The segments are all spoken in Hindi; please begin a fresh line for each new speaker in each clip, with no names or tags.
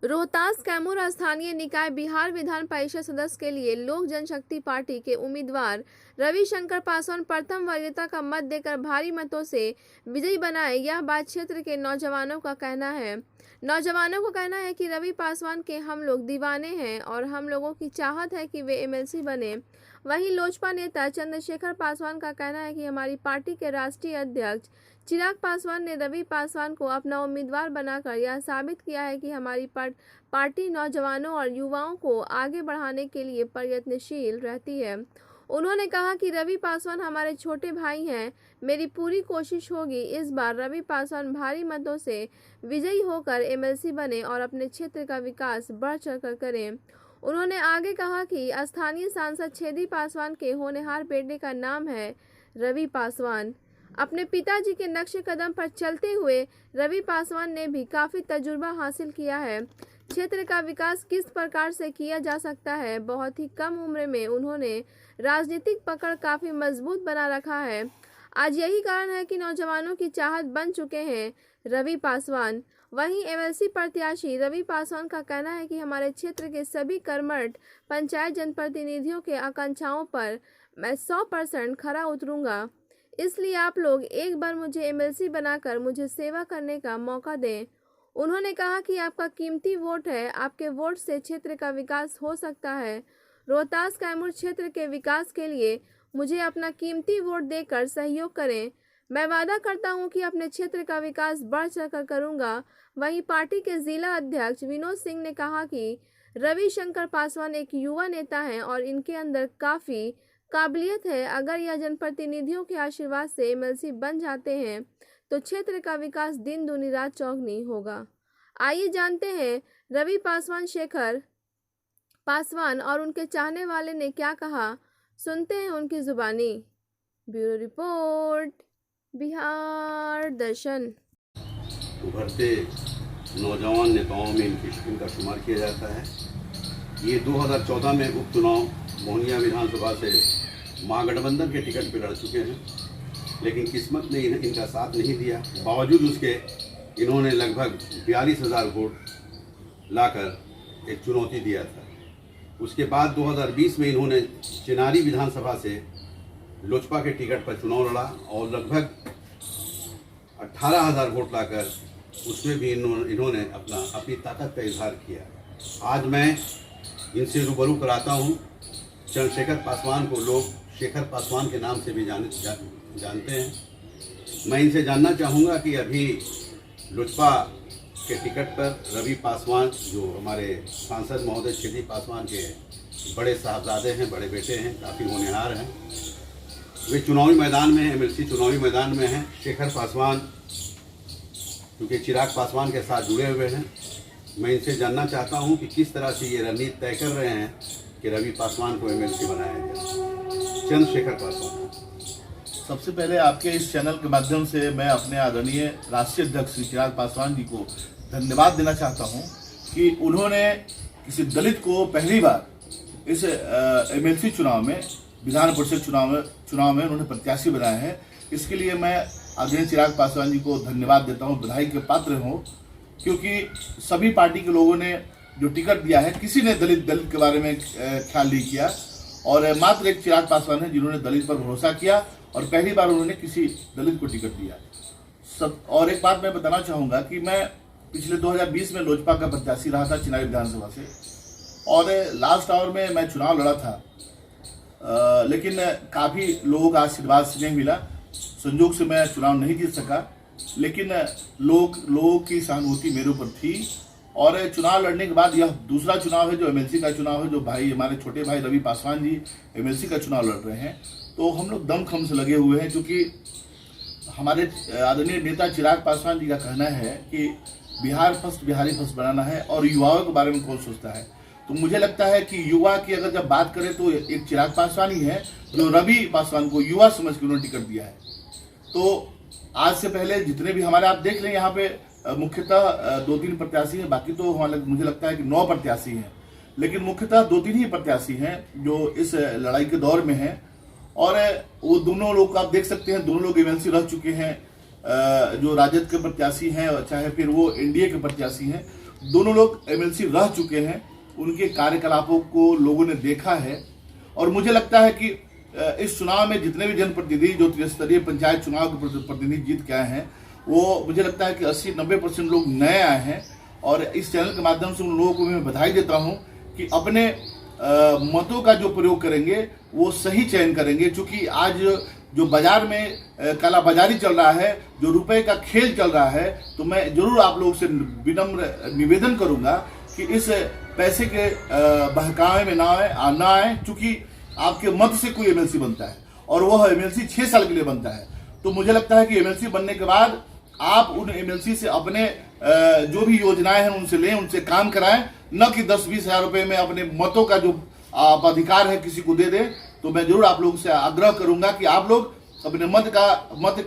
रोहतास कैमूर स्थानीय निकाय बिहार विधान परिषद सदस्य के लिए लोक जनशक्ति पार्टी के उम्मीदवार रविशंकर पासवान प्रथम वरीयता का मत देकर भारी मतों से विजयी बनाए, यह बात क्षेत्र के नौजवानों का कहना है। नौजवानों को कहना है कि रवि पासवान के हम लोग दीवाने हैं और हम लोगों की चाहत है कि वे एमएलसी बने। वहीं लोजपा नेता चंद्रशेखर पासवान का कहना है कि हमारी पार्टी के राष्ट्रीय अध्यक्ष चिराग पासवान ने रवि पासवान को अपना उम्मीदवार बनाकर यह साबित किया है कि हमारी पार्टी नौजवानों और युवाओं को आगे बढ़ाने के लिए प्रयत्नशील रहती है। उन्होंने कहा कि रवि पासवान हमारे छोटे भाई हैं। मेरी पूरी कोशिश होगी इस बार रवि पासवान भारी मतों से विजयी होकर एमएलसी बने और अपने क्षेत्र का विकास बढ़ चढ़कर करें। उन्होंने आगे कहा कि स्थानीय सांसद छेदी पासवान के होनहार बेटे का नाम है रवि पासवान। अपने पिताजी के नक्शे कदम पर चलते हुए रवि पासवान ने भी काफी तजुर्बा हासिल किया है। क्षेत्र का विकास किस प्रकार से किया जा सकता है, बहुत ही कम उम्र में उन्होंने राजनीतिक पकड़ काफी मजबूत बना रखा है। आज यही कारण है कि नौजवानों की चाहत बन चुके हैं रवि पासवान। वहीं एमएलसी प्रत्याशी रवि पासवान का कहना है कि हमारे क्षेत्र के सभी कर्मठ पंचायत जनप्रतिनिधियों के आकांक्षाओं पर मैं 100% खरा उतरूंगा, इसलिए आप लोग एक बार मुझे एमएलसी बनाकर मुझे सेवा करने का मौका दें। उन्होंने कहा कि आपका कीमती वोट है, आपके वोट से क्षेत्र का विकास हो सकता है। रोहतास कैमूर क्षेत्र के विकास के लिए मुझे अपना कीमती वोट देकर सहयोग करें। मैं वादा करता हूं कि अपने क्षेत्र का विकास बढ़ चढ़कर करूंगा। वहीं पार्टी के जिला अध्यक्ष विनोद सिंह ने कहा कि रविशंकर पासवान एक युवा नेता हैं और इनके अंदर काफ़ी काबिलियत है। अगर यह जनप्रतिनिधियों के आशीर्वाद से एमएलसी बन जाते हैं तो क्षेत्र का विकास दिन दूनी रात चौगुनी होगा। आइए जानते हैं रवि शेखर पासवान और उनके चाहने वाले ने क्या कहा, सुनते हैं उनकी जुबानी। ब्यूरो रिपोर्ट, बिहार दर्शन।
उभरते नौजवान नेताओं में इनका शुमार किया जाता है। ये 2014 में उपचुनाव मोहनिया विधानसभा से महागठबंधन के टिकट पर लड़ चुके हैं, लेकिन किस्मत ने इनका साथ नहीं दिया। बावजूद उसके इन्होंने लगभग 42,000 वोट लाकर एक चुनौती दिया था। उसके बाद 2020 में इन्होंने चिनारी विधानसभा से लोजपा के टिकट पर चुनाव लड़ा और लगभग 18,000 वोट लाकर उसमें भी इन्होंने अपनी ताकत का इजहार किया। आज मैं इनसे रूबरू कराता हूँ। चंद्रशेखर पासवान को लोग शेखर पासवान के नाम से भी जानते हैं। मैं इनसे जानना चाहूँगा कि अभी लोजपा के टिकट पर रवि पासवान, जो हमारे सांसद महोदय छेदी पासवान के बड़े साहबजादे हैं, बड़े बेटे हैं, काफ़ी होनहार हैं, वे चुनावी मैदान में, एमएलसी चुनावी मैदान में हैं। शेखर पासवान क्योंकि चिराग पासवान के साथ जुड़े हुए हैं, मैं इनसे जानना चाहता हूं कि किस तरह से ये रणनीति तय कर रहे हैं कि रवि पासवान को एमएलसी बनाया जाए। चंद्रशेखर पासवान।
सबसे पहले आपके इस चैनल के माध्यम से मैं अपने आदरणीय राष्ट्रीय अध्यक्ष श्री चिराग पासवान जी को धन्यवाद देना चाहता हूं कि उन्होंने किसी दलित को पहली बार इस एमएलसी चुनाव में, विधान परिषद चुनाव में उन्होंने प्रत्याशी बनाया है। इसके लिए मैं आदरणीय चिराग पासवान जी को धन्यवाद देता हूं, बधाई के पात्र हों, क्योंकि सभी पार्टी के लोगों ने जो टिकट दिया है, किसी ने दलित के बारे में ख्याल नहीं किया और मात्र एक चिराग पासवान है जिन्होंने दलित पर भरोसा किया और पहली बार उन्होंने किसी दलित को टिकट दिया। और एक बात मैं बताना चाहूँगा कि मैं पिछले 2020 में लोजपा का प्रत्याशी रहा था चिनारी विधानसभा से, और लास्ट आवर में मैं चुनाव लड़ा था, लेकिन काफ़ी लोगों का आशीर्वाद से नहीं मिला। संजोग से मैं चुनाव नहीं जीत सका, लेकिन लोगों की सहानुभूति मेरे ऊपर थी। और चुनाव लड़ने के बाद यह दूसरा चुनाव है जो एमएलसी का चुनाव है, जो भाई हमारे छोटे भाई रवि पासवान जी एमएलसी का चुनाव लड़ रहे हैं। तो हम लोग दमखम से लगे हुए हैं, क्योंकि हमारे आदरणीय नेता चिराग पासवान जी का कहना है कि बिहार फर्स्ट, बिहारी फर्स्ट बनाना है और युवाओं के बारे में कौन सोचता है। तो मुझे लगता है कि युवा की अगर जब बात करें तो एक चिराग पासवान ही है जो रवि पासवान को युवा समझ के उन्होंने टिकट दिया है। तो आज से पहले जितने भी हमारे, आप देख लें यहाँ पे मुख्यतः 2-3 प्रत्याशी हैं, बाकी तो मुझे लगता है कि 9 प्रत्याशी हैं, लेकिन मुख्यतः 2-3 ही प्रत्याशी हैं जो इस लड़ाई के दौर में हैं। और वो दोनों लोग आप देख सकते हैं, दोनों लोग एमएलसी रह चुके हैं। जो राजद के प्रत्याशी हैं, चाहे फिर वो एनडीए के प्रत्याशी हैं, दोनों लोग एमएलसी रह चुके हैं, उनके कार्यकलापों को लोगों ने देखा है और मुझे लगता है कि इस चुनाव में जितने भी जनप्रतिनिधि जो त्रिस्तरीय पंचायत चुनाव के प्रतिनिधि जीत के आए हैं, वो मुझे लगता है कि 80-90% लोग नए आए हैं और इस चैनल के माध्यम से उन लोगों को मैं बधाई देता हूं कि अपने मतों का जो प्रयोग करेंगे वो सही चयन करेंगे। क्योंकि आज जो बाजार में काला बाजारी चल रहा है, जो रुपए का खेल चल रहा है, तो मैं जरूर आप लोगों से विनम्र निवेदन करूंगा कि इस पैसे के बहकावे में ना आए। चूंकि आपके मत से कोई एमएलसी बनता है और वह एमएलसी 6 साल के लिए बनता है, तो मुझे लगता है कि एमएलसी बनने के बाद आप उन एमएलसी से अपने जो भी योजनाएं हैं उनसे लें, उनसे काम कराएं, न कि 10-20 हजार रुपए में अपने मतों का जो आप अधिकार है किसी को दे दें। तो मैं जरूर आप लोगों से आग्रह करूंगा कि आप लोग अपने मत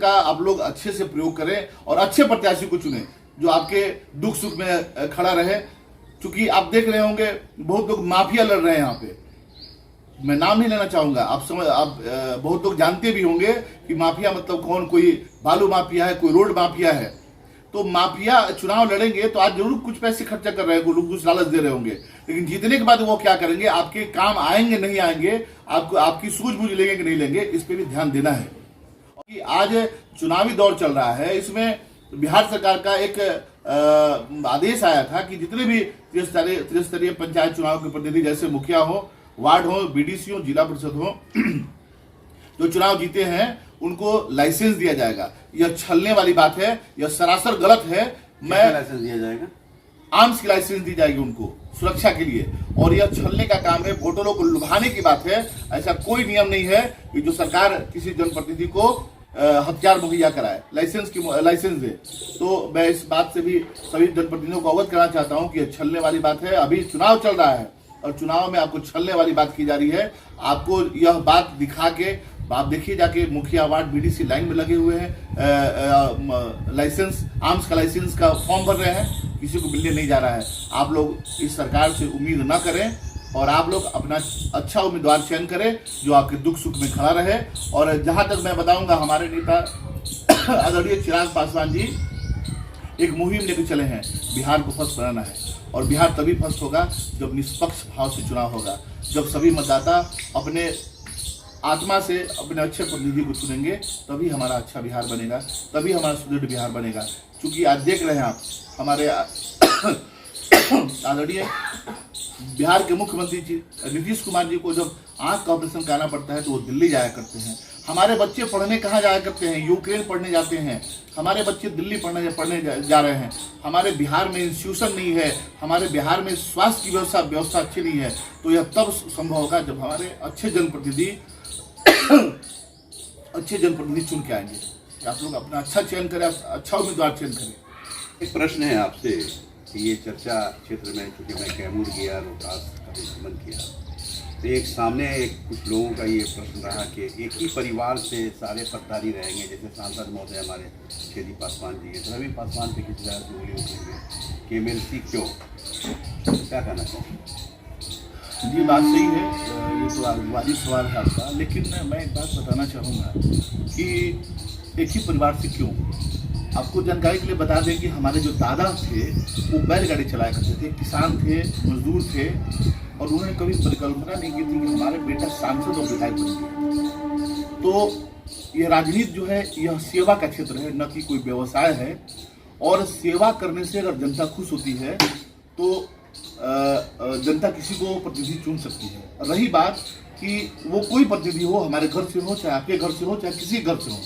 का आप लोग अच्छे से प्रयोग करें और अच्छे प्रत्याशी को चुनें जो आपके दुख सुख में खड़ा रहे। क्योंकि आप देख रहे होंगे बहुत लोग माफिया लड़ रहे हैं यहाँ पे, मैं नाम नहीं लेना चाहूंगा, आप बहुत लोग जानते भी होंगे कि माफिया मतलब कौन, कोई बालू माफिया है, कोई रोड माफिया है। तो माफिया चुनाव लड़ेंगे तो आज जरूर कुछ पैसे खर्चा कर रहे हैं, लोग कुछ लालच दे रहे होंगे, लेकिन जीतने के बाद वो क्या करेंगे, आपके काम आएंगे नहीं आएंगे, आपकी सूझबूझ लेंगे कि नहीं लेंगे, इस पर भी ध्यान देना है। कि आज चुनावी दौर चल रहा है, इसमें बिहार सरकार का एक आदेश आया था कि जितने भी त्रिस्तरीय पंचायत चुनाव के प्रतिनिधि जैसे मुखिया हो, वार्ड हो, बीडीसी हो, जिला परिषद हो, जो चुनाव जीते हैं उनको लाइसेंस दिया जाएगा। यह छलने वाली बात है, यह सरासर गलत है। मैं
लाइसेंस दिया जाएगा,
आर्म्स की लाइसेंस दी जाएगी उनको सुरक्षा के लिए, और यह छलने का काम है, वोटरों को लुभाने की बात है। ऐसा कोई नियम नहीं है कि जो सरकार किसी जनप्रतिनिधि को हथियार मुहैया कराए, लाइसेंस दे। तो मैं इस बात से भी सभी जनप्रतिनिधियों को अवगत कराना चाहता हूं कि यह छलने वाली बात है। अभी चुनाव चल रहा है और चुनाव में आपको छलने वाली बात की जा रही है। आपको यह बात दिखा के आप देखिए, जाके मुखिया, वार्ड, बीडीसी लाइन में लगे हुए हैं, लाइसेंस, आर्म्स का लाइसेंस का फॉर्म भर रहे हैं, किसी को मिलने नहीं जा रहा है। आप लोग इस सरकार से उम्मीद न करें और आप लोग अपना अच्छा उम्मीदवार चयन करें जो आपके दुख सुख में खड़ा रहे। और जहां तक मैं बताऊंगा, हमारे नेता आदरणीय चिराग पासवान जी एक मुहिम लेकर चले हैं, बिहार को फर्स्ट बनाना है। और बिहार तभी फर्स्ट होगा जब निष्पक्ष भाव से चुनाव होगा, जब सभी मतदाता अपने आत्मा से अपने अच्छे प्रतिनिधि को चुनेंगे, तभी हमारा अच्छा बिहार बनेगा, तभी हमारा सुदृढ़ बिहार बनेगा। क्योंकि आज देख रहे हैं आप, हमारे आदरणीय बिहार के मुख्यमंत्री जी नीतीश कुमार जी को जब आंख का ऑपरेशन कराना पड़ता है तो वो दिल्ली जाया करते हैं। हमारे बच्चे पढ़ने कहाँ जाया करते हैं? यूक्रेन पढ़ने जाते हैं। हमारे बच्चे दिल्ली पढ़ने जा रहे हैं। हमारे बिहार में इंस्टीट्यूशन नहीं है, हमारे बिहार में स्वास्थ्य की व्यवस्था अच्छी नहीं है। तो यह तब संभव होगा जब हमारे अच्छे जनप्रतिनिधि चुन के आएंगे। आप लोग अपना अच्छा चयन करें, अच्छा उम्मीदवार चयन करें।
एक प्रश्न है आपसे कि ये चर्चा क्षेत्र में, चूँकि मैं कैमूर गया, रोहतास का भी भ्रमण किया, तो एक सामने कुछ लोगों का ये प्रश्न रहा कि एक ही परिवार से सारे पटदारी रहेंगे, जैसे सांसद महोदय हमारे केदी पासवान जी है, रवि पासवान पे किसी तरह से उंगली उठेंगे कि एमएलसी क्यों, क्या कहना चाहिए?
जी, बात सही है, ये तो वाजिब सवाल है आपका, लेकिन मैं एक बात बताना चाहूँगा कि एक ही परिवार से क्यों। आपको जानकारी के लिए बता दें कि हमारे जो दादा थे वो बैलगाड़ी चलाया करते थे, किसान थे, मजदूर थे, और उन्होंने कभी परिकल्पना नहीं की थी कि हमारे बेटा सांसद और विधायक बनेंगे। तो ये राजनीति जो है यह सेवा का क्षेत्र है, न कि कोई व्यवसाय है। और सेवा करने से अगर जनता खुश होती है तो जनता किसी को प्रतिनिधि चुन सकती है। रही बात कि वो कोई प्रतिनिधि हो, हमारे घर से हो, चाहे आपके घर से हो, चाहे किसी घर से हो,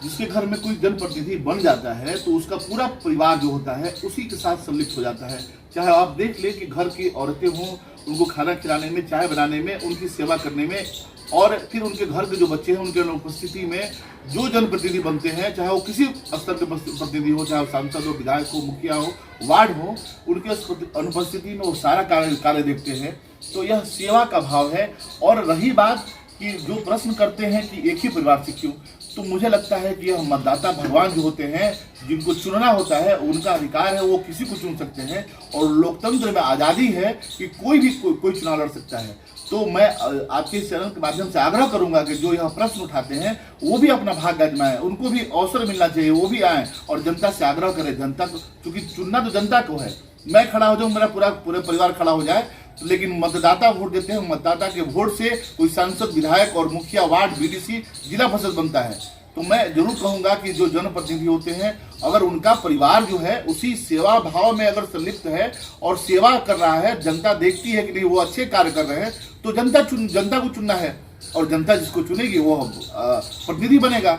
जिसके घर में कोई जनप्रतिनिधि बन जाता है तो उसका पूरा परिवार जो होता है उसी के साथ सम्मिलित हो जाता है। चाहे आप देख ले कि घर की औरतें हों, उनको खाना खिलाने में, चाय बनाने में, उनकी सेवा करने में, और फिर उनके घर के जो बच्चे हैं उनके अनुपस्थिति में जो जनप्रतिनिधि बनते हैं, चाहे वो किसी स्तर के प्रतिनिधि हो, चाहे वो सांसद हो, विधायक हो, मुखिया हो, वार्ड हो, उनके अनुपस्थिति में वो सारा कार्य देखते हैं। तो यह सेवा का भाव है। और रही बात कि जो प्रश्न करते हैं कि एक ही परिवार से क्यों, तो मुझे लगता है कि यह मतदाता भगवान जो होते हैं, जिनको चुनना होता है, उनका अधिकार है, वो किसी को चुन सकते हैं। और लोकतंत्र में आज़ादी है कि कोई भी कोई चुनाव लड़ सकता है। तो मैं आपके इस चैनल के माध्यम से आग्रह करूंगा कि जो यह प्रश्न उठाते हैं वो भी अपना भाग आजमाएं, उनको भी अवसर मिलना चाहिए, वो भी आएँ और जनता से आग्रह करें। जनता को, क्योंकि चुनना तो जनता को है, मैं खड़ा हो जाऊं, मेरा पूरा परिवार खड़ा हो जाए, लेकिन मतदाता वोट देते हैं। मतदाता के वोट से कोई सांसद, विधायक और मुखिया, वार्ड, बीडीसी, जिला परिषद बनता है। तो मैं जरूर कहूंगा कि जो जनप्रतिनिधि होते हैं, अगर उनका परिवार जो है उसी सेवा भाव में अगर संलिप्त है और सेवा कर रहा है, जनता देखती है कि नहीं वो अच्छे कार्य कर रहे हैं, तो जनता को चुनना है और जनता जिसको चुनेगी वो प्रतिनिधि बनेगा।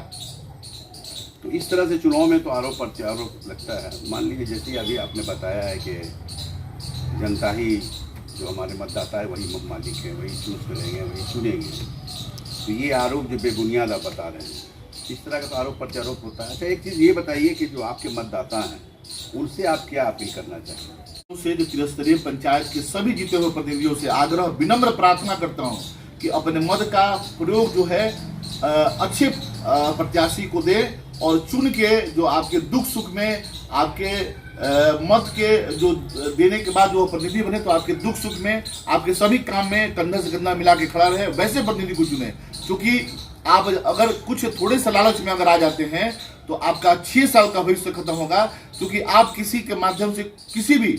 तो इस तरह से चुनाव में तो आरोप प्रत्यारोप लगता है। मान लीजिए जैसे अभी आपने बताया है कि जनता ही, जो हमारे मतदाता है वही मालिक है, वही चूज करेंगे, वही चुनेंगे, तो ये आरोप जो बेबुनियाद आप बता रहे हैं, इस तरह का तो आरोप प्रत्यारोप होता है। अच्छा, एक चीज़ ये बताइए कि जो आपके मतदाता हैं उनसे आप क्या अपील करना चाहेंगे?
से जो त्रिस्तरीय पंचायत के सभी जीते हुए प्रतिनिधियों से आग्रह, विनम्र प्रार्थना करता हूं कि अपने मत का प्रयोग जो है अच्छे प्रत्याशी को दे और चुन के जो आपके दुख सुख में आपके मत के जो देने के बाद जो प्रतिनिधि बने, तो आपके दुख सुख में, आपके सभी काम में कंधा से कंधा मिला के खड़ा रहे, वैसे प्रतिनिधि को चुने। क्योंकि आप अगर कुछ थोड़े से लालच में अगर आ जाते हैं तो आपका 6 साल का भविष्य खत्म होगा। क्योंकि आप किसी के माध्यम से, किसी भी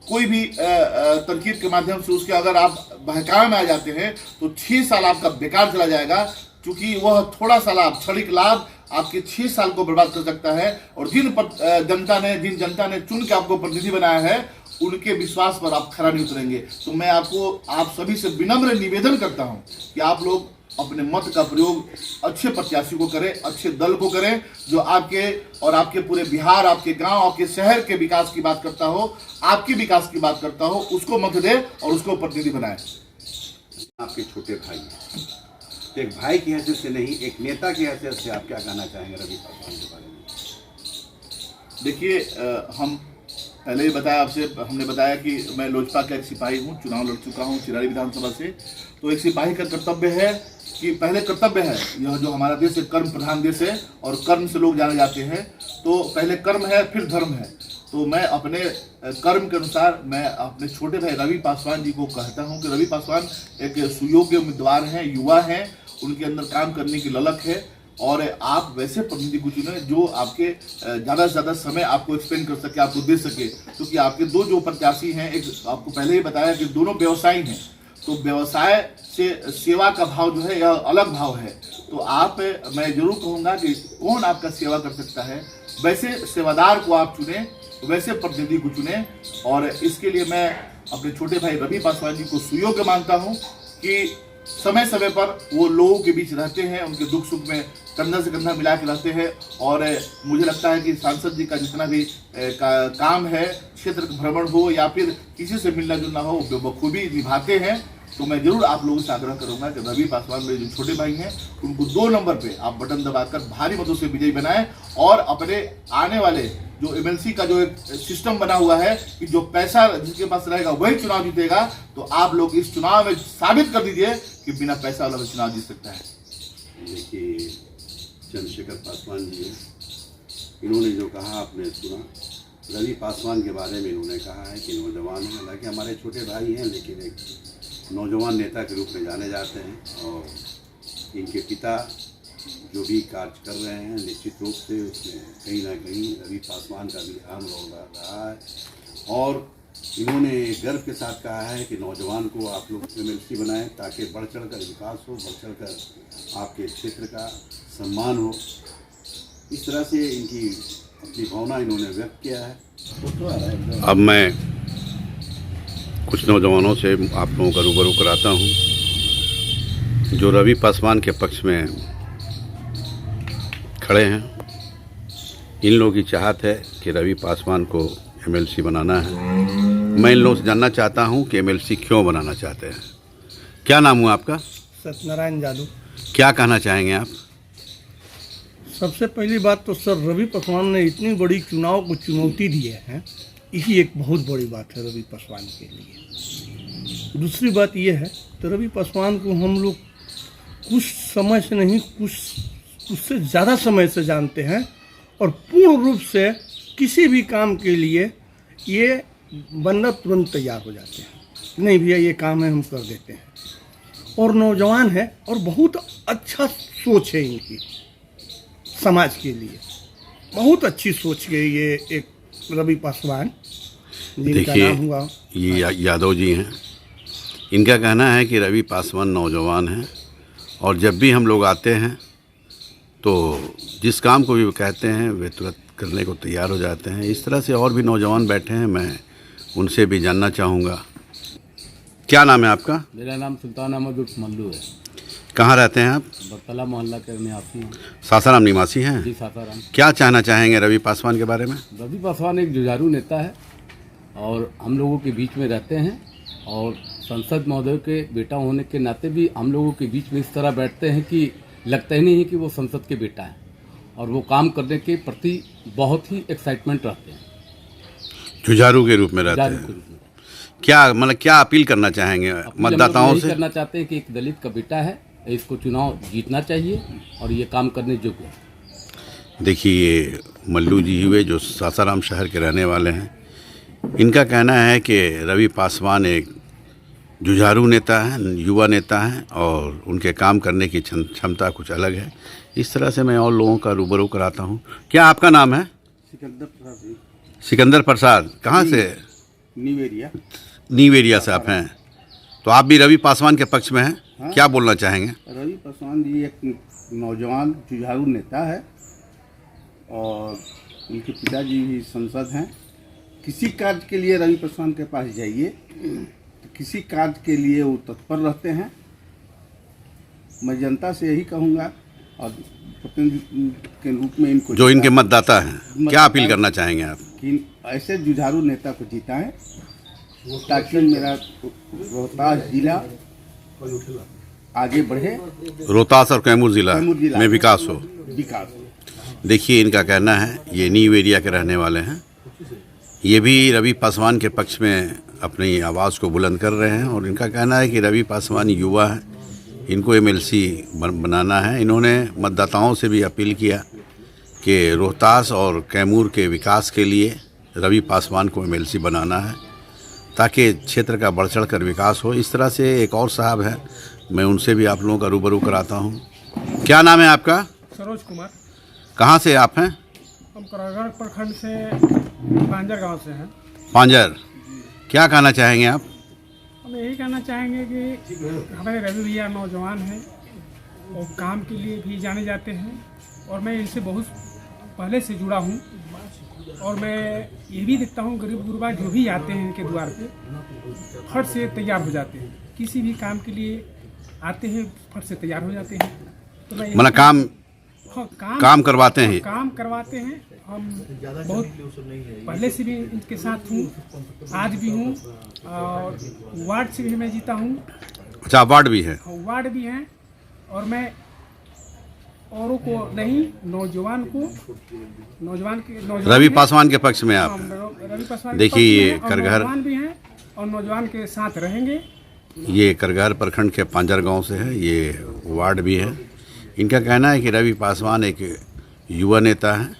कोई भी तरकीब के माध्यम से उसके अगर आप बहकावे में आ जाते हैं तो 6 साल आपका बेकार चला जाएगा। क्योंकि वह थोड़ा सा लाभ, क्षणिक लाभ आपके 6 साल को बर्बाद कर सकता है। और जिन जनता ने चुन के आपको प्रतिनिधि बनाया है, उनके विश्वास पर आप खरा नहीं उतरेंगे। तो मैं आप सभी से विनम्र निवेदन करता हूं कि आप लोग अपने मत का प्रयोग अच्छे प्रत्याशी को करें, अच्छे दल को करें, जो आपके और आपके पूरे बिहार, आपके गांव, आपके शहर के विकास की बात करता हो, आपके विकास की बात करता हो, उसको मत दे और उसको प्रतिनिधि बनाए।
आपके छोटे भाई, तो एक भाई की हैसियत से नहीं, एक नेता की हैसियत से आप क्या कहना चाहेंगे रवि पासवान के बारे में?
देखिए, हम पहले ही बताया आपसे, हमने बताया कि मैं लोजपा का एक सिपाही हूँ, चुनाव लड़ चुका हूँ चिरारी विधानसभा से। तो एक सिपाही का कर्तव्य है कि पहले कर्तव्य है, यह जो हमारा देश एक कर्म प्रधान देश है और कर्म से लोग जाने जाते हैं, तो पहले कर्म है फिर धर्म है। तो मैं अपने कर्म के अनुसार मैं अपने छोटे भाई रवि पासवान जी को कहता हूं कि रवि पासवान एक सुयोग्य उम्मीदवार हैं, युवा हैं, उनके अंदर काम करने की ललक है और आप वैसे प्रतिनिधि को चुने जो आपके ज़्यादा से ज़्यादा समय आपको एक्सपेंड कर सके, आपको दे सके। क्योंकि आपके दो जो प्रत्याशी हैं, एक आपको पहले ही बताया कि दोनों व्यवसायी हैं, तो व्यवसाय से सेवा का भाव जो है यह अलग भाव है। तो मैं जरूर कहूँगा कि कौन आपका सेवा कर सकता है, वैसे सेवादार को आप चुने, वैसे प्रतिनिधि को चुने। और इसके लिए मैं अपने छोटे भाई रवि पासवान जी को सुयोग्य मानता हूँ कि समय समय पर वो लोगों के बीच रहते हैं, उनके दुख सुख में कंधा से कंधा मिला के रहते हैं। और मुझे लगता है कि सांसद जी का जितना भी काम है, क्षेत्र भ्रमण हो या फिर किसी से मिलना जुलना हो, वो बखूबी निभाते हैं। तो मैं जरूर आप लोगों से आग्रह करूंगा कि रवि पासवान मेरे जो छोटे भाई हैं, उनको 2 नंबर पे आप बटन दबाकर भारी मतों से विजयी बनाएं और अपने आने वाले जो एमएलसी का जो एक सिस्टम बना हुआ है कि जो पैसा जिसके पास रहेगा वही चुनाव जीतेगा, तो आप लोग इस चुनाव में साबित कर दीजिए कि बिना पैसा वाला चुनाव जीत सकता है।
देखिए, चंद्रशेखर पासवान जी, इन्होंने जो कहा आपने सुना, रवि पासवान के बारे में इन्होंने कहा है कि नौजवान हैं, हालांकि हमारे छोटे भाई हैं, लेकिन एक नौजवान नेता के रूप में जाने जाते हैं। और इनके पिता जो भी कार्य कर रहे हैं, निश्चित रूप से उसमें कहीं ना कहीं रवि पासवान का भी अहम रोल रहा है। और इन्होंने गर्व के साथ कहा है कि नौजवान को आप लोग एमएलसी बनाएं ताकि बढ़ चढ़ कर विकास हो, बढ़ चढ़ कर आपके क्षेत्र का सम्मान हो। इस तरह से इनकी अपनी भावना इन्होंने व्यक्त किया है। अब मैं कुछ नौजवानों से आप लोगों का रूबरू कराता हूं जो रवि पासवान के पक्ष में खड़े हैं। इन लोगों की चाहत है कि रवि पासवान को एमएलसी बनाना है। मैं इन लोगों से जानना चाहता हूं कि एमएलसी क्यों बनाना चाहते हैं। क्या नाम हुआ आपका?
सत्यनारायण जादू।
क्या कहना चाहेंगे आप?
सबसे पहली बात तो सर, रवि पासवान ने इतनी बड़ी चुनाव को चुनौती दी है, यही एक बहुत बड़ी बात है रवि पासवान के लिए। दूसरी बात यह है तो रवि पासवान को हम लोग कुछ समय से नहीं, कुछ उससे ज़्यादा समय से जानते हैं और पूर्ण रूप से किसी भी काम के लिए ये बंदा तुरंत तैयार हो जाते हैं। नहीं भैया ये काम है, हम कर देते हैं। और नौजवान है और बहुत अच्छा सोच है इनकी, समाज के लिए बहुत अच्छी सोच है ये एक रवि पासवान। जिनका
देखिए,
नाम हुआ
ये यादव जी हैं। इनका कहना है कि रवि पासवान नौजवान हैं और जब भी हम लोग आते हैं तो जिस काम को भी वो कहते हैं वे तुरंत करने को तैयार हो जाते हैं। इस तरह से और भी नौजवान बैठे हैं, मैं उनसे भी जानना चाहूँगा। क्या नाम है आपका?
मेरा नाम सुल्तान अहमद उर्फ मल्लू है।
कहाँ रहते हैं आप?
बरतला मोहल्ला के निवासी हैं।
सासाराम निवासी हैं।
जी सासाराम।
क्या कहना चाहेंगे रवि पासवान के बारे में?
रवि पासवान एक जुझारू नेता है और हम लोगों के बीच में रहते हैं और संसद महोदय के बेटा होने के नाते भी हम लोगों के बीच में इस तरह बैठते हैं कि लगता ही नहीं है कि वो संसद के बेटा हैं और वो काम करने के प्रति बहुत ही एक्साइटमेंट रहते हैं,
जुझारू के रूप में रहते
जुझारू
हैं।
के रूप में।
क्या अपील करना चाहेंगे
अपील हम लोग
मतदाताओं
यही
से?
करना चाहते हैं कि एक दलित का बेटा है, इसको चुनाव जीतना चाहिए और ये काम करने योग्य है।
देखिए, ये मल्लू जी हुए जो सासाराम शहर के रहने वाले हैं। इनका कहना है कि रवि पासवान एक जुझारू नेता है, युवा नेता है और उनके काम करने की क्षमता कुछ अलग है। इस तरह से मैं और लोगों का रूबरू कराता हूँ। क्या आपका नाम है?
सिकंदर प्रसाद,
सिकंदर प्रसाद। कहाँ से?
New area.
न्यू एरिया से आप हैं। तो आप भी रवि पासवान के पक्ष में हैं?
हाँ।
क्या बोलना चाहेंगे?
रवि पासवान जी एक नौजवान जुझारू नेता है और उनके पिताजी भी सांसद हैं। किसी कार्य के लिए रवि पासवान के पास जाइए तो किसी कार्य के लिए वो तत्पर रहते हैं। मैं जनता से यही कहूँगा और प्रतिनिधि के रूप में इनको
जो इनके मतदाता हैं, क्या अपील करना चाहेंगे आप?
कि ऐसे जुझारू नेता को जिताएं ताकि मेरा रोहतास जिला आगे बढ़े,
रोहतास और कैमूर जिला में विकास हो।
विकास।
देखिए, इनका कहना है, ये न्यू एरिया के रहने वाले हैं। ये भी रवि पासवान के पक्ष में अपनी आवाज़ को बुलंद कर रहे हैं और इनका कहना है कि रवि पासवान युवा है, इनको एमएलसी बनाना है। इन्होंने मतदाताओं से भी अपील किया कि रोहतास और कैमूर के विकास के लिए रवि पासवान को एमएलसी बनाना है ताकि क्षेत्र का बढ़ चढ़ कर विकास हो। इस तरह से एक और साहब हैं, मैं उनसे भी आप लोगों का रूबरू कराता हूँ। क्या नाम है आपका?
सरोज कुमार।
कहाँ से आप हैं?
हम करागढ़ प्रखंड से पांजर गांव से हैं।
पांजर। क्या कहना चाहेंगे आप?
हम यही कहना चाहेंगे कि हमारे रवि भैया नौजवान हैं और काम के लिए भी जाने जाते हैं और मैं इनसे बहुत पहले से जुड़ा हूँ और मैं ये भी देखता हूँ गरीब गुरबा जो भी आते हैं इनके द्वार पे फट से तैयार हो जाते हैं। किसी भी काम के लिए आते हैं फट से तैयार हो जाते हैं। तो मैं
मतलब काम करवाते हैं।
काम करवाते हैं। हम बहुत पहले से भी इनके साथ हूँ, आज भी हूँ और वार्ड से भी मैं जीता हूँ।
अच्छा, वार्ड भी है?
वार्ड भी हैं और मैं औरों को नहीं, नौजवान
रवि पासवान के पक्ष में आप हैं।
रवि पासवान के
देखिए,
पक्ष में
ये
और
करगहर
नौजवान भी हैं और नौजवान के साथ रहेंगे।
ये करगहर प्रखंड के पांजर गांव से है, ये वार्ड भी है। इनका कहना है कि रवि पासवान एक युवा नेता है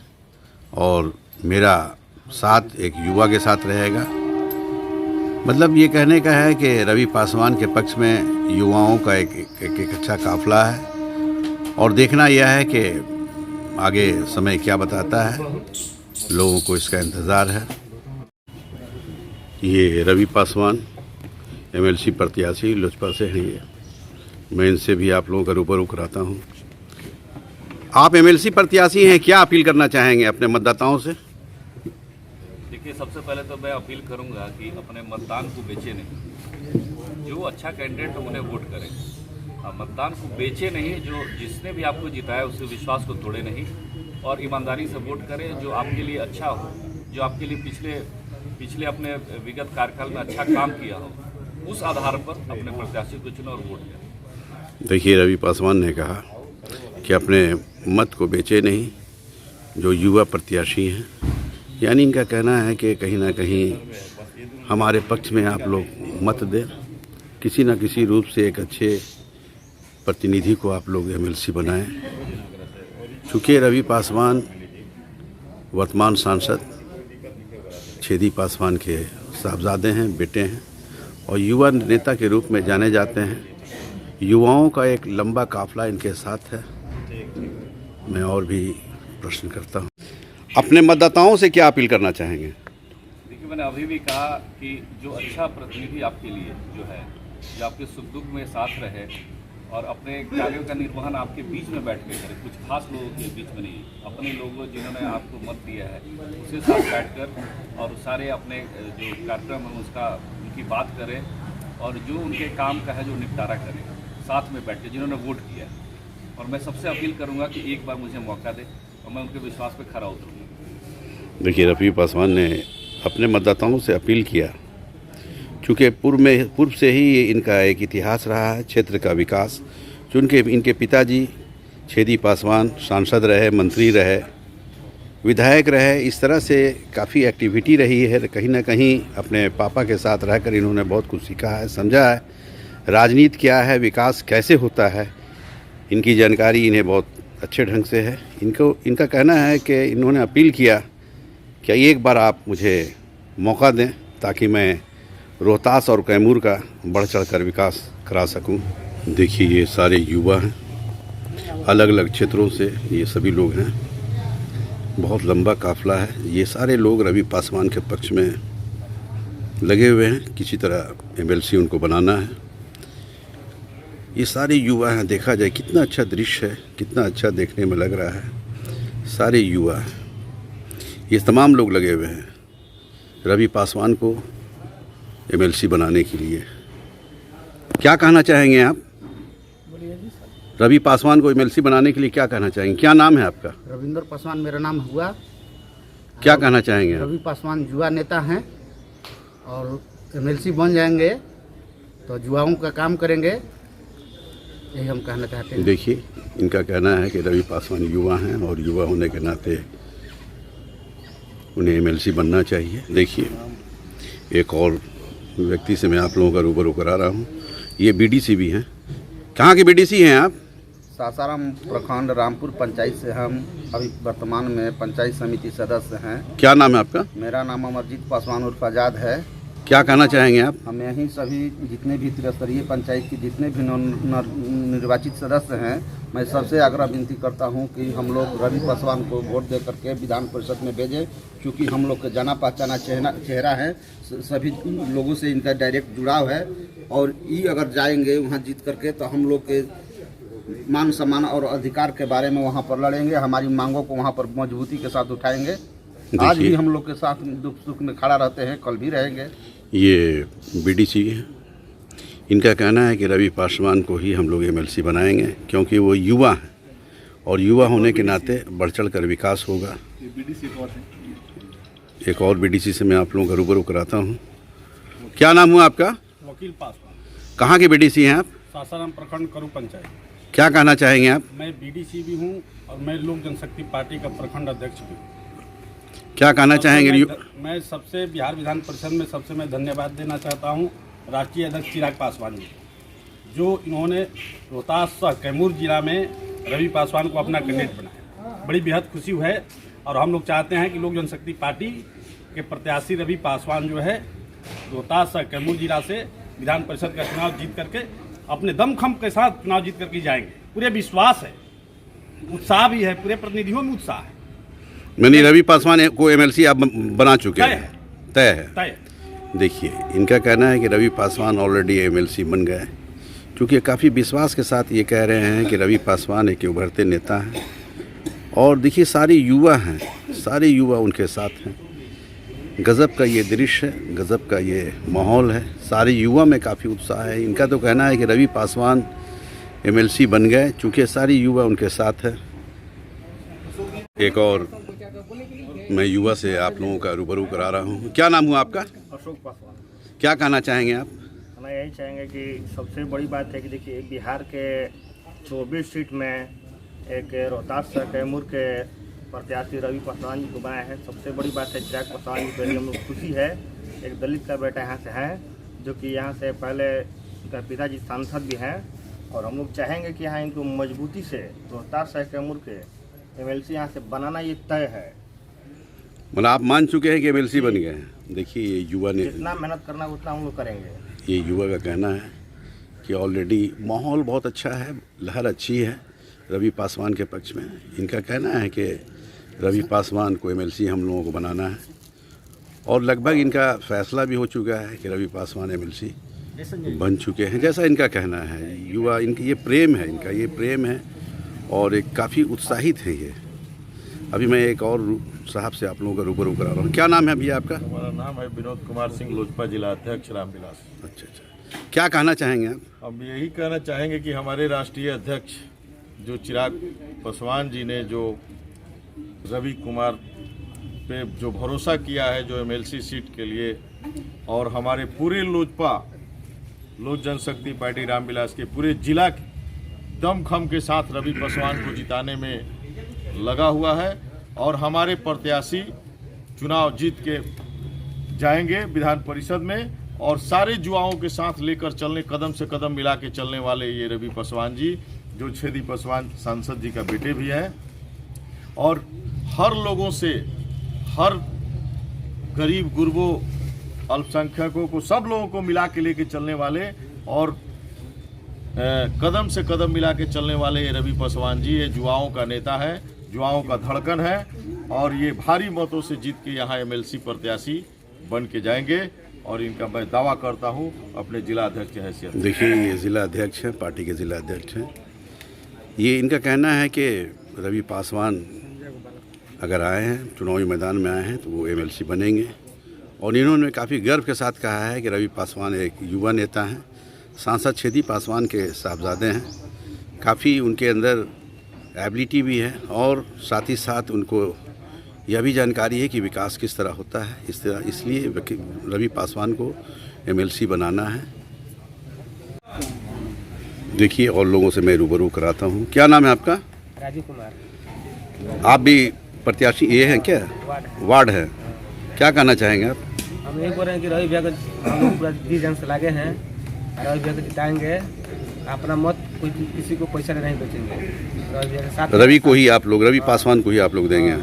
और मेरा साथ एक युवा के साथ रहेगा। मतलब ये कहने का है कि रवि पासवान के पक्ष में युवाओं का एक अच्छा काफिला है और देखना यह है कि आगे समय क्या बताता है, लोगों को इसका इंतज़ार है। ये रवि पासवान एमएलसी प्रत्याशी लोजपा से हैं। ये मैं इनसे भी आप लोगों का रूबरू कराता हूँ। आप एमएलसी प्रत्याशी हैं, क्या अपील करना चाहेंगे अपने मतदाताओं से?
देखिए, सबसे पहले तो मैं अपील करूंगा कि अपने मतदान को बेचे नहीं। जो अच्छा कैंडिडेट है उन्हें वोट करें। मतदान को बेचे नहीं, जो जिसने भी आपको जिताया उससे विश्वास को तोड़े नहीं और ईमानदारी से वोट करें। जो आपके लिए अच्छा हो, जो आपके लिए पिछले अपने विगत कार्यकाल में अच्छा काम किया हो, उस आधार पर अपने प्रत्याशी को चुनो और वोट करें।
देखिए, रवि पासवान ने कहा कि अपने मत को बेचे नहीं, जो युवा प्रत्याशी हैं। यानी इनका कहना है कि कहीं ना कहीं हमारे पक्ष में आप लोग मत दें, किसी न किसी रूप से एक अच्छे प्रतिनिधि को आप लोग एमएलसी बनाएं। चूँकि रवि पासवान वर्तमान सांसद छेदी पासवान के साहबजादे हैं, बेटे हैं और युवा नेता के रूप में जाने जाते हैं। युवाओं का एक लंबा काफिला इनके साथ है। मैं और भी प्रश्न करता हूँ, अपने मतदाताओं से क्या अपील करना चाहेंगे?
देखिए, मैंने अभी भी कहा कि जो अच्छा प्रतिनिधि आपके लिए जो है, जो आपके सुख दुख में साथ रहे और अपने कार्यों का निर्वहन आपके बीच में बैठ के करे, कुछ खास लोगों के बीच में नहीं, अपने लोगों जिन्होंने आपको मत दिया है उसके साथ बैठकर और सारे अपने जो कार्यक्रम है उसका उनकी बात करें और जो उनके काम का है जो निपटारा करें साथ में बैठ के, जिन्होंने वोट किया है। और मैं सबसे अपील करूंगा कि एक बार मुझे मौका दे और मैं उनके विश्वास पे खरा उतरूंगा।
देखिए, रवि पासवान ने अपने मतदाताओं से अपील किया, चूँकि पूर्व से ही इनका एक इतिहास रहा है क्षेत्र का विकास। चूँकि इनके पिताजी छेदी पासवान सांसद रहे, मंत्री रहे, विधायक रहे, इस तरह से काफ़ी एक्टिविटी रही है। कहीं ना कहीं अपने पापा के साथ रहकर इन्होंने बहुत कुछ सीखा है, समझा है, राजनीति क्या है, विकास कैसे होता है, इनकी जानकारी इन्हें बहुत अच्छे ढंग से है। इनका कहना है कि इन्होंने अपील किया कि एक बार आप मुझे मौका दें ताकि मैं रोहतास और कैमूर का बढ़ चढ़ कर विकास करा सकूं। देखिए, ये सारे युवा हैं, अलग अलग क्षेत्रों से ये सभी लोग हैं, बहुत लंबा काफिला है। ये सारे लोग रवि पासवान के पक्ष में लगे हुए हैं, किसी तरह एमएलसी उनको बनाना है। ये सारे युवा हैं, देखा जाए कितना अच्छा दृश्य है, कितना अच्छा देखने में लग रहा है। सारे युवा हैं, ये तमाम लोग लगे हुए हैं रवि पासवान को एमएलसी बनाने के लिए। क्या कहना चाहेंगे आप? रवि पासवान को एमएलसी बनाने के लिए क्या कहना चाहेंगे? क्या नाम है आपका?
रविंद्र पासवान मेरा नाम हुआ।
क्या कहना चाहेंगे आप?
रवि पासवान युवा नेता हैं और एमएलसी बन जाएंगे तो युवाओं का काम करेंगे, यही हम कहना चाहते हैं।
देखिए, इनका कहना है कि रवि पासवान युवा हैं और युवा होने के नाते उन्हें एमएलसी बनना चाहिए। देखिए, एक और व्यक्ति से मैं आप लोगों का रूबरू करा रहा हूँ। ये बीडीसी भी हैं। कहाँ के बीडीसी हैं आप?
सासाराम प्रखंड रामपुर पंचायत से हम अभी वर्तमान में पंचायत समिति सदस्य हैं।
क्या नाम है आपका?
मेरा नाम अमरजीत पासवान उर्फ आज़ाद है।
क्या कहना चाहेंगे आप?
हम यहीं सभी जितने भी त्रिस्तरीय पंचायत के जितने भी निर्वाचित सदस्य हैं, मैं सबसे आग्रह विनती करता हूं कि हम लोग रवि पासवान को वोट दे करके विधान परिषद में भेजें, क्योंकि हम लोग का जाना पहचाना चेहरा है, सभी लोगों से इनका डायरेक्ट जुड़ाव है। और ये अगर जाएंगे वहां जीत करके तो हम लोग के मान सम्मान और अधिकार के बारे में वहां पर लड़ेंगे, हमारी मांगों को वहां पर मजबूती के साथ उठाएंगे। आज भी हम लोग के साथ दुख सुख में खड़ा रहते हैं, कल भी रहेंगे।
ये बीडीसी है, इनका कहना है कि रवि पासवान को ही हम लोग एमएलसी बनाएंगे क्योंकि वो युवा हैं और युवा होने के नाते बढ़ चढ़ कर विकास होगा। एक और बीडीसी से मैं आप लोगों का रूबरू कराता हूँ। क्या नाम हुआ आपका?
वकील पासवान।
कहाँ के बीडीसी हैं आप?
सासाराम प्रखंड करू पंचायत।
क्या कहना चाहेंगे आप?
मैं बीडीसी भी हूँ और मैं लोक जनशक्ति पार्टी का प्रखंड अध्यक्ष भी हूँ।
क्या कहना चाहेंगे?
मैं सबसे बिहार विधान परिषद में सबसे मैं धन्यवाद देना चाहता हूँ राष्ट्रीय अध्यक्ष चिराग पासवान जी, जो इन्होंने रोहतास कैमूर जिला में रवि पासवान को अपना कैंडिडेट बनाया। बड़ी बेहद खुशी है और हम लोग चाहते हैं कि लोक जनशक्ति पार्टी के प्रत्याशी रवि पासवान जो है रोहतास कैमूर जिला से विधान परिषद का चुनाव जीत करके अपने दमखम के साथ चुनाव जीत करके जाएंगे। पूरे विश्वास है, उत्साह भी है, पूरे प्रतिनिधियों में उत्साह है।
मैंने रवि पासवान को एमएलसी आप बना चुके हैं? तय है।
तय।
देखिए, इनका कहना है कि रवि पासवान ऑलरेडी एमएलसी बन गए, क्योंकि काफ़ी विश्वास के साथ ये कह रहे हैं कि रवि पासवान एक उभरते नेता हैं। और देखिए, सारे युवा हैं, सारे युवा उनके साथ हैं। गज़ब का ये दृश्य है, गज़ब का ये माहौल है, सारे युवा में काफ़ी उत्साह है। इनका तो कहना है कि रवि पासवान एमएलसी बन गए, चूँकि सारे युवा उनके साथ है। एक और मैं युवा से आप लोगों का रूबरू करा रहा हूँ। क्या नाम हुआ आपका?
अशोक पासवान।
क्या कहना चाहेंगे आप?
हमें यही चाहेंगे कि सबसे बड़ी बात है कि देखिए, बिहार के 24 सीट में एक रोहतास कैमूर के प्रत्याशी रवि पासवान जी को बनाया है। सबसे बड़ी बात है चिराग पासवान जी के लिए हम लोग खुशी है। एक दलित का बेटा यहाँ से है, जो कि यहाँ से पहले उनका पिताजी सांसद भी हैं, और हम लोग चाहेंगे कि यहाँ इनको मजबूती से रोहतास कैमूर के एमएलसी यहाँ से बनाना ये तय है।
मतलब आप मान चुके हैं कि एमएलसी बन गए हैं? देखिए, ये युवा ने
जितना मेहनत करना उतना हम लोग करेंगे।
ये युवा का कहना है कि ऑलरेडी माहौल बहुत अच्छा है, लहर अच्छी है रवि पासवान के पक्ष में। इनका कहना है कि रवि पासवान को एमएलसी हम लोगों को बनाना है और लगभग इनका फैसला भी हो चुका है कि रवि पासवान एमएलसी बन चुके हैं, जैसा इनका कहना है। युवा इनका ये प्रेम है, इनका ये प्रेम है और एक काफ़ी उत्साहित है ये। अभी मैं एक और साहब से आप लोगों का रूबरू करा रहा हूँ। क्या नाम है भैया आपका?
हमारा नाम है विनोद कुमार सिंह, लोजपा जिला अध्यक्ष रामविलास।
अच्छा, क्या कहना चाहेंगे आप?
हम यही कहना चाहेंगे कि हमारे राष्ट्रीय अध्यक्ष जो चिराग पासवान जी ने जो रवि कुमार पे जो भरोसा किया है जो एमएलसी सीट के लिए, और हमारे पूरे लोजपा लोक जनशक्ति पार्टी रामविलास के पूरे जिला दमखम के साथ रवि पासवान को जिताने में लगा हुआ है। और हमारे प्रत्याशी चुनाव जीत के जाएंगे विधान परिषद में, और सारे युवाओं के साथ लेकर चलने, कदम से कदम मिला के चलने वाले ये रवि पासवान जी जो छेदी पासवान सांसद जी का बेटे भी हैं, और हर लोगों से, हर गरीब गुरबों अल्पसंख्यकों को, सब लोगों को मिला के लेके चलने वाले और कदम से कदम मिला के चलने वाले ये रवि पासवान जी, ये युवाओं का नेता है, युवाओं का धड़कन है, और ये भारी मतों से जीत के यहाँ एमएलसी प्रत्याशी बन के जाएंगे। और इनका मैं दावा करता हूँ अपने जिला अध्यक्ष की हैसियत।
देखिए, ये जिला अध्यक्ष हैं, पार्टी के जिला अध्यक्ष हैं। ये इनका कहना है कि रवि पासवान अगर आए हैं, चुनावी मैदान में आए हैं, तो वो एमएलसी बनेंगे। और इन्होंने काफ़ी गर्व के साथ कहा है कि रवि पासवान एक युवा नेता हैं, सांसद छेदी पासवान के साहबजादे हैं, काफ़ी उनके अंदर एबिलिटी भी है, और साथ ही साथ उनको यह भी जानकारी है कि विकास किस तरह होता है। इसलिए रवि पासवान को एमएलसी बनाना है। देखिए, और लोगों से मैं रूबरू कराता हूँ। क्या नाम है आपका?
राजीव कुमार।
आप भी प्रत्याशी ये हैं क्या? वार्ड है। क्या कहना चाहेंगे आप?
हम यही बोल रहे हैं कि रवि भैया को हम लोग पूरा जी जान से लागे हैं, रवि भैया को जिताएंगे, अपना मत कोई किसी को पैसा नहीं बेचेंगे, रवि भैया के साथ,
रवि को ही आप लोग, रवि पासवान को ही आप लोग देंगे।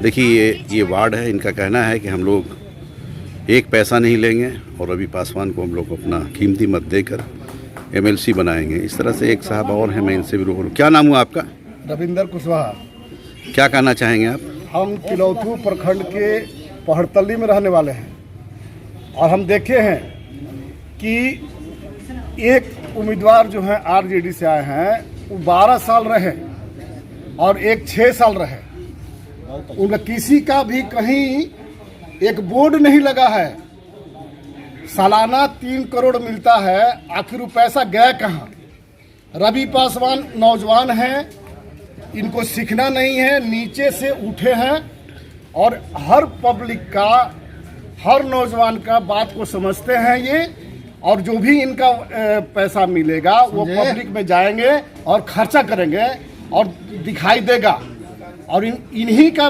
देखिए, ये वार्ड है, इनका कहना है कि हम लोग एक पैसा नहीं लेंगे और रवि पासवान को हम लोग अपना कीमती मत देकर एमएलसी बनाएंगे। इस तरह से एक साहब और हैं, मैं इनसे भी रूबरू। क्या नाम हुआ आपका?
रविंदर कुशवाहा।
क्या कहना चाहेंगे आप?
हम तिलौथू प्रखंड के पहड़तली में रहने वाले हैं, और हम देखे हैं कि एक उम्मीदवार जो है आरजेडी से आए हैं, वो 12 साल रहे और एक 6 साल रहे। उनका किसी का भी कहीं एक बोर्ड नहीं लगा है। सालाना 3 करोड़ मिलता है, आखिर वो पैसा गया कहाँ? रवि पासवान नौजवान हैं, इनको सीखना नहीं है, नीचे से उठे हैं और हर पब्लिक का, हर नौजवान का बात को समझते हैं ये, और जो भी इनका पैसा मिलेगा वो पब्लिक में जाएंगे और खर्चा करेंगे और दिखाई देगा। और इन्हीं का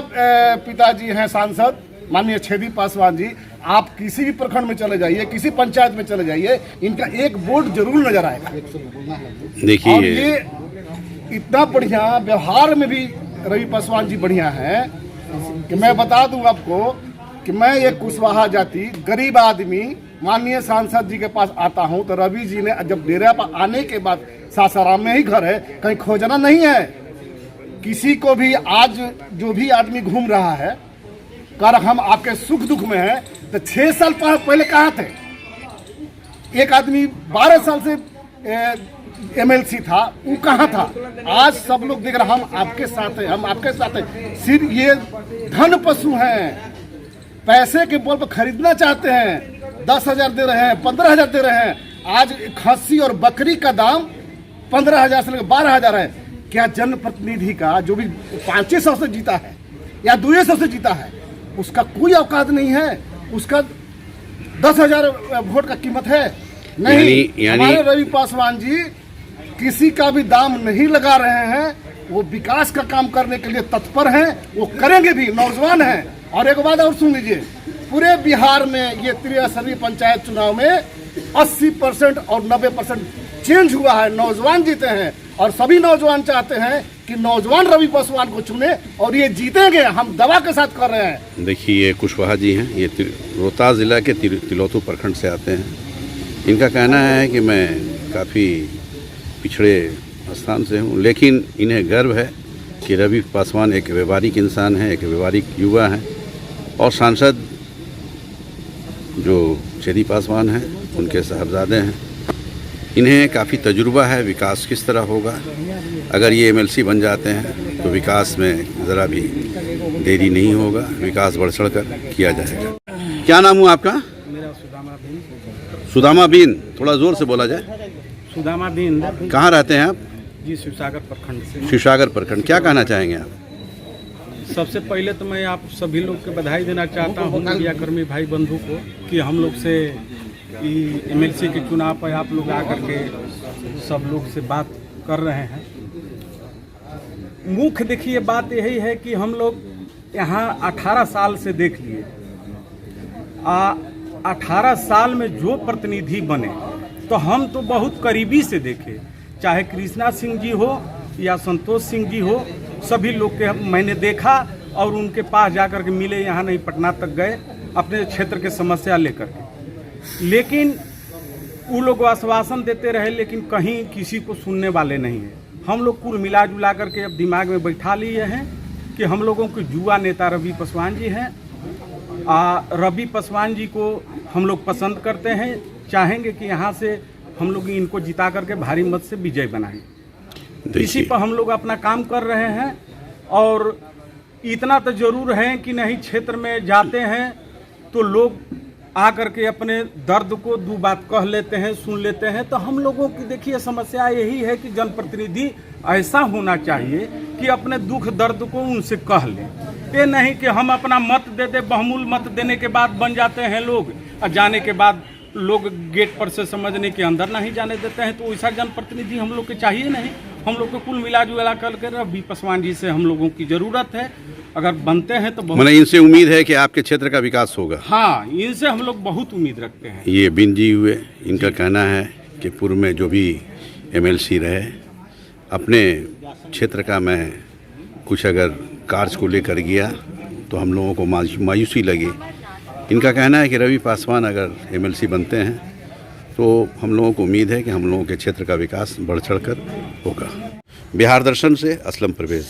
पिताजी हैं सांसद माननीय छेदी पासवान जी। आप किसी भी प्रखंड में चले जाइए, किसी पंचायत में चले जाइए, इनका एक बोर्ड जरूर नजर आएगा।
देखिए,
और ये इतना बढ़िया व्यवहार में भी रवि पासवान जी बढ़िया हैं कि मैं बता दूं आपको कि मैं एक कुशवाहा जाति गरीब आदमी माननीय सांसद जी के पास आता हूं, तो रवि जी ने जब डेरा पर आने के बाद, सासाराम में ही घर है, कहीं खोजना नहीं है किसी को भी। आज जो भी आदमी घूम रहा है, कर हम आपके सुख दुख में हैं, तो 6 साल पहले कहाँ थे? एक आदमी 12 साल से एमएलसी था, वो कहाँ था? आज सब लोग देख रहे, हम आपके साथ हैं, हम आपके साथ हैं। सिर्फ ये धन पशु हैं, पैसे के बल पर खरीदना चाहते हैं। 10,000 दे रहे हैं, 15,000 दे रहे हैं। आज खस्सी और बकरी का दाम 15,000 से लेकर 12,000 है। क्या जनप्रतिनिधि का जो भी 500 से जीता है या 200 से जीता है, उसका कोई औकात नहीं है? उसका 10,000 वोट का कीमत है नहीं। हमारे रवि पासवान जी किसी का भी दाम नहीं लगा रहे हैं, वो विकास का काम करने के लिए तत्पर हैं, वो करेंगे भी, नौजवान हैं। और एक बात और सुन लीजिए, पूरे बिहार में ये त्रिस्तरीय पंचायत चुनाव में 80% और 90% चेंज हुआ है, नौजवान जीते हैं। और सभी नौजवान चाहते हैं कि नौजवान रवि पासवान को चुने, और ये जीतेंगे, हम दवा के साथ कर रहे हैं।
देखिए, ये कुशवाहा जी हैं, ये रोहतास जिला के तिलौथू प्रखंड से आते हैं। इनका कहना है कि मैं काफ़ी पिछड़े स्थान से हूँ, लेकिन इन्हें गर्व है कि रवि पासवान एक व्यवहारिक इंसान है, एक व्यवहारिक युवा हैं, और सांसद जो चेरी पासवान हैं उनके साहबजादे हैं। इन्हें काफ़ी तजुर्बा है विकास किस तरह होगा। अगर ये एमएलसी बन जाते हैं तो विकास में ज़रा भी देरी नहीं होगा, विकास बढ़ चढ़ कर किया जाएगा। क्या नाम हुआ आपका?
मेरा सुदामा बिन।
सुदामा बीन, थोड़ा ज़ोर से बोला जाए।
सुदामा बिन।
कहाँ रहते हैं आप?
जी शिवसागर प्रखंड से।
शिवसागर प्रखंड। क्या कहना चाहेंगे आप?
सबसे पहले तो मैं आप सभी लोग को बधाई देना चाहता हूँ मीडियाकर्मी भाई बंधु को कि हम लोग से एमएलसी के चुनाव पर आप लोग आकर के सब लोग से बात कर रहे हैं। मुख्य देखिए बात यही है कि हम लोग यहाँ 18 साल से देख लिए 18 साल में जो प्रतिनिधि बने तो हम तो बहुत करीबी से देखे, चाहे कृष्णा सिंह जी हो या संतोष सिंह जी हो, सभी लोग के मैंने देखा और उनके पास जाकर के मिले, यहाँ नहीं पटना तक गए अपने क्षेत्र के समस्या लेकर के। लेकिन वो लोग आश्वासन देते रहे लेकिन कहीं किसी को सुनने वाले नहीं है। हम लोग कुल मिला जुला करके अब दिमाग में बैठा लिए हैं कि हम लोगों के युवा नेता रवि पासवान जी हैं। रवि पासवान जी को हम लोग पसंद करते हैं, चाहेंगे कि यहाँ से हम लोग इनको जिता करके भारी मत से विजय बनाएं। इसी पर हम लोग अपना काम कर रहे हैं और इतना तो जरूर है कि नहीं क्षेत्र में जाते हैं तो लोग आकर के अपने दर्द को दो बात कह लेते हैं, सुन लेते हैं। तो हम लोगों की देखिए समस्या यही है कि जनप्रतिनिधि ऐसा होना चाहिए कि अपने दुख दर्द को उनसे कह लें। ये नहीं कि हम अपना मत दे दे, बहुमूल्य मत देने के बाद बन जाते हैं लोग और जाने के बाद लोग गेट पर से समझने के अंदर नहीं जाने देते हैं। तो ऐसा जनप्रतिनिधि हम लोग के चाहिए नहीं। हम लोग को कुल मिला जुला करके रवि पासवान जी से हम लोगों की ज़रूरत है। अगर बनते हैं तो
मैंने इनसे उम्मीद है कि आपके क्षेत्र का विकास होगा।
हाँ, इनसे हम लोग बहुत उम्मीद रखते हैं।
ये बिन जी हुए, इनका कहना है कि पूर्व में जो भी एमएलसी रहे अपने क्षेत्र का मैं कुछ अगर कार्य को लेकर गया तो हम लोगों को मायूसी लगी। इनका कहना है कि रवि पासवान अगर एमएलसी बनते हैं तो हम लोगों को उम्मीद है कि हम लोगों के क्षेत्र का विकास बढ़ चढ़ कर होगा। बिहार दर्शन से असलम परवेज़।